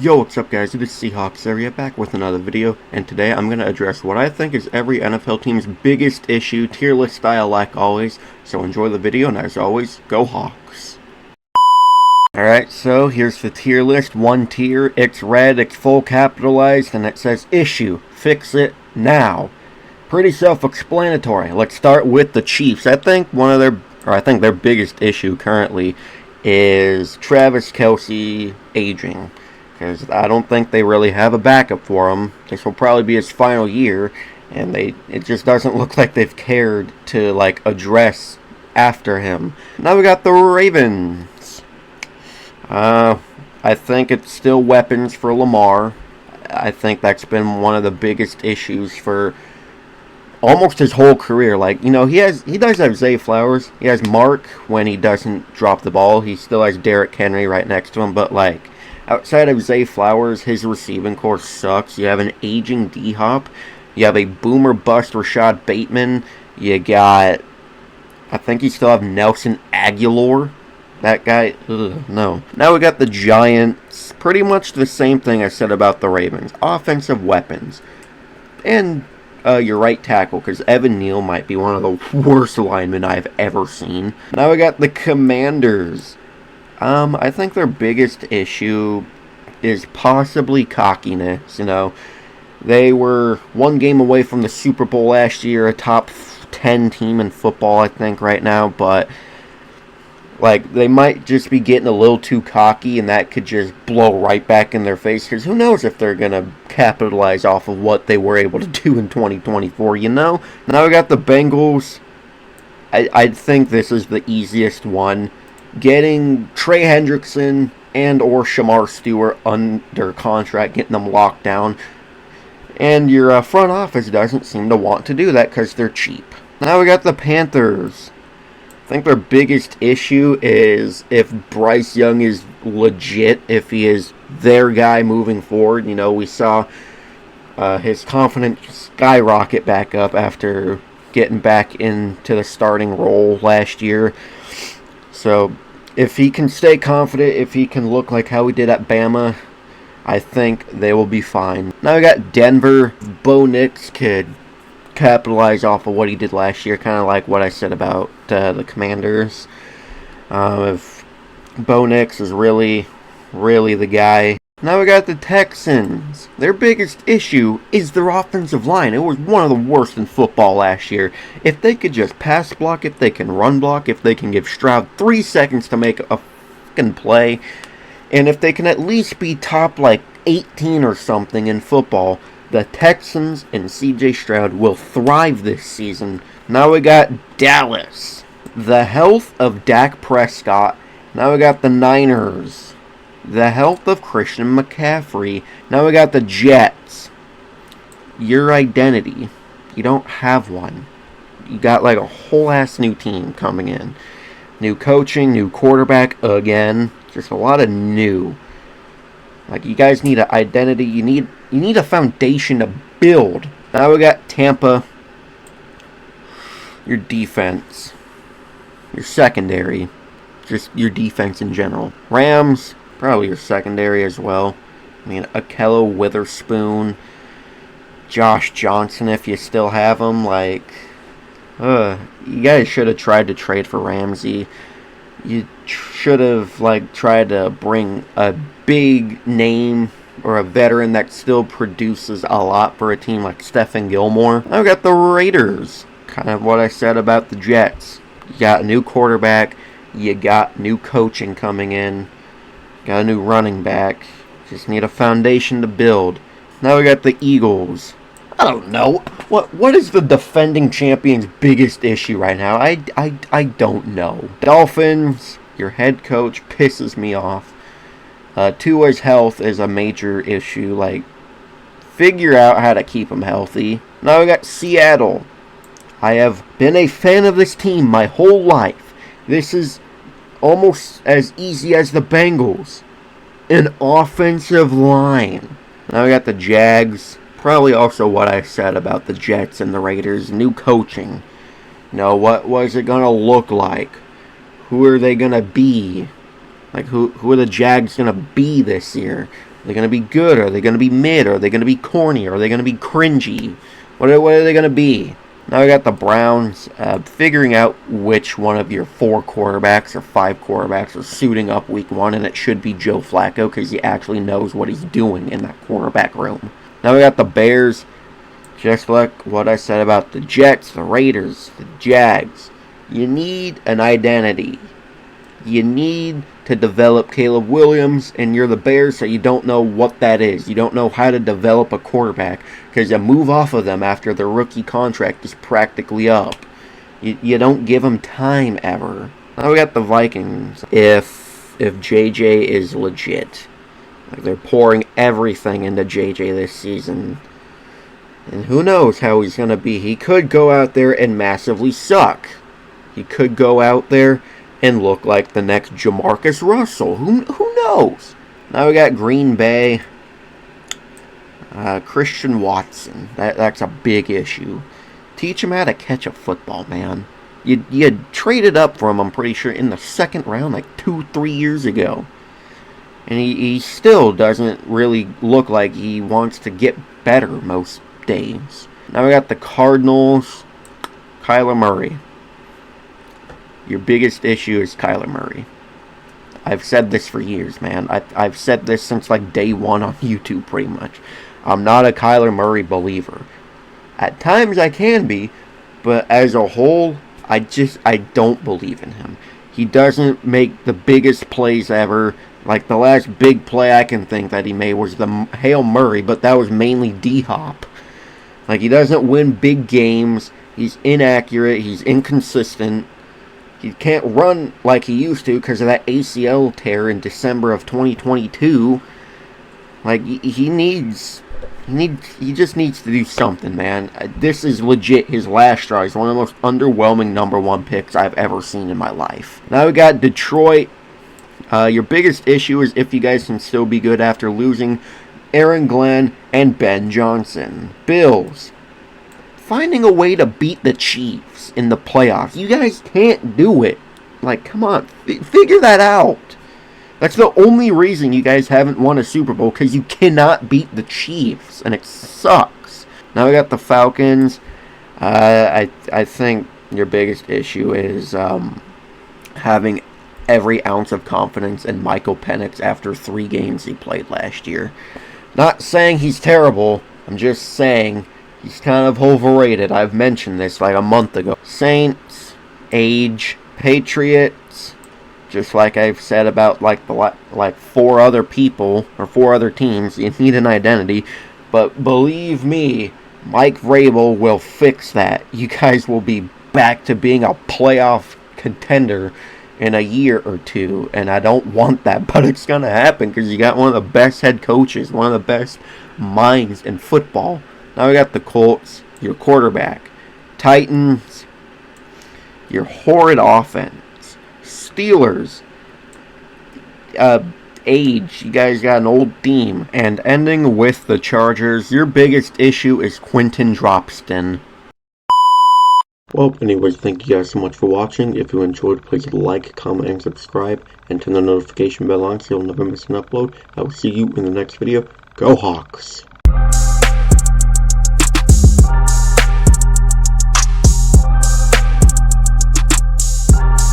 Yo, what's up guys, it is Seahawks Area back with another video, and today I'm going to address what I think is every NFL team's biggest issue, tier list style like always, so enjoy the video, and as always, go Hawks. Alright, so here's the tier list, one tier, it's red, it's full capitalized, and it says issue, fix it now. Pretty self-explanatory. Let's start with the Chiefs. I think their biggest issue currently is Travis Kelce aging. Because I don't think they really have a backup for him. This will probably be his final year, and it just doesn't look like they've cared to address after him. Now we got the Ravens. I think it's still weapons for Lamar. I think that's been one of the biggest issues for almost his whole career. He does have Zay Flowers. He has Mark when he doesn't drop the ball. He still has Derrick Henry right next to him, but outside of Zay Flowers, his receiving corps sucks. You have an aging D-Hop. You have a boomer bust Rashad Bateman. You got, I think you still have Nelson Agholor. That guy, no. Now we got the Giants. Pretty much the same thing I said about the Ravens. Offensive weapons. And your right tackle, because Evan Neal might be one of the worst linemen I've ever seen. Now we got the Commanders. I think their biggest issue is possibly cockiness. They were one game away from the Super Bowl last year, a top 10 team in football, I think, right now, but they might just be getting a little too cocky, and that could just blow right back in their face, because who knows if they're going to capitalize off of what they were able to do in 2024, Now we got the Bengals. I think this is the easiest one. Getting Trey Hendrickson and or Shamar Stewart under contract, getting them locked down. And your front office doesn't seem to want to do that because they're cheap. Now we got the Panthers. I think their biggest issue is if Bryce Young is legit, if he is their guy moving forward. We saw his confidence skyrocket back up after getting back into the starting role last year. So, if he can stay confident, if he can look like how he did at Bama, I think they will be fine. Now we got Denver. Bo Nix could capitalize off of what he did last year, kind of like what I said about the Commanders. If Bo Nix is really the guy. Now we got the Texans. Their biggest issue is their offensive line. It was one of the worst in football last year. If they could just pass block, if they can run block, if they can give Stroud 3 seconds to make a fucking play, and if they can at least be top 18 or something in football, the Texans and CJ Stroud will thrive this season. Now we got Dallas. The health of Dak Prescott. Now we got the Niners. The health of Christian McCaffrey. Now we got the Jets. Your identity. You don't have one. You got a whole ass new team coming in. New coaching, new quarterback again. Just a lot of new. You guys need an identity. You need a foundation to build. Now we got Tampa. Your defense. Your secondary. Just your defense in general. Rams. Probably your secondary as well. Akello Witherspoon, Josh Johnson, if you still have him. You guys should have tried to trade for Ramsey. You should have tried to bring a big name or a veteran that still produces a lot for a team like Stephen Gilmore. I've got the Raiders. Kind of what I said about the Jets. You got a new quarterback. You got new coaching coming in. Got a new running back. Just need a foundation to build. Now we got the Eagles. I don't know. What is the defending champion's biggest issue right now? I don't know. Dolphins, your head coach pisses me off. Tua's health is a major issue. Figure out how to keep him healthy. Now we got Seattle. I have been a fan of this team my whole life. This is almost as easy as the Bengals. An offensive line. Now we got the Jags. Probably also what I said about the Jets and the Raiders. New coaching. What was it going to look like? Who are they going to be? Like, who are the Jags going to be this year? Are they going to be good? Are they going to be mid? Are they going to be corny? Are they going to be cringy? What are they going to be? Now we got the Browns figuring out which one of your 4 quarterbacks or 5 quarterbacks are suiting up week 1, and it should be Joe Flacco because he actually knows what he's doing in that quarterback room. Now we got the Bears, just like what I said about the Jets, the Raiders, the Jags. You need an identity. You need to develop Caleb Williams, and you're the Bears, so you don't know what that is. You don't know how to develop a quarterback because you move off of them after their rookie contract is practically up. You don't give them time ever. Now we got the Vikings. If JJ is legit, like they're pouring everything into JJ this season, and who knows how he's gonna be. He could go out there and massively suck. He could go out there and look like the next Jamarcus Russell. Who knows? Now we got Green Bay. Christian Watson. That's a big issue. Teach him how to catch a football, man. You traded up for him, I'm pretty sure, in the 2nd round like 2-3 years ago. And he still doesn't really look like he wants to get better most days. Now we got the Cardinals. Kyler Murray. Your biggest issue is Kyler Murray. I've said this for years, man. I've said this since like day 1 on YouTube, pretty much. I'm not a Kyler Murray believer. At times I can be, but as a whole, I don't believe in him. He doesn't make the biggest plays ever. Like the last big play I can think that he made was the Hail Murray, but that was mainly D-Hop. Like he doesn't win big games. He's inaccurate. He's inconsistent. He can't run like he used to because of that ACL tear in December of 2022. Like, he just needs to do something, man. This is legit his last straw. He's one of the most underwhelming number 1 picks I've ever seen in my life. Now we got Detroit. Your biggest issue is if you guys can still be good after losing Aaron Glenn and Ben Johnson. Bills. Finding a way to beat the Chiefs in the playoffs. You guys can't do it. Like, come on. Figure that out. That's the only reason you guys haven't won a Super Bowl, because you cannot beat the Chiefs, and it sucks. Now we got the Falcons. I think your biggest issue is having every ounce of confidence in Michael Penix after 3 games he played last year. Not saying he's terrible. I'm just saying he's kind of overrated. I've mentioned this like a month ago. Saints, age, Patriots, just like I've said about like 4 other people or 4 other teams, you need an identity. But believe me, Mike Vrabel will fix that. You guys will be back to being a playoff contender in a year or 2, and I don't want that, but it's gonna happen because you got one of the best head coaches, one of the best minds in football. Now we got the Colts, your quarterback. Titans, your horrid offense. Steelers, age. You guys got an old team. And ending with the Chargers, your biggest issue is Quentin Dropston. Well, anyways, thank you guys so much for watching. If you enjoyed, please like, comment, and subscribe. And turn the notification bell on so you'll never miss an upload. I will see you in the next video. Go Hawks!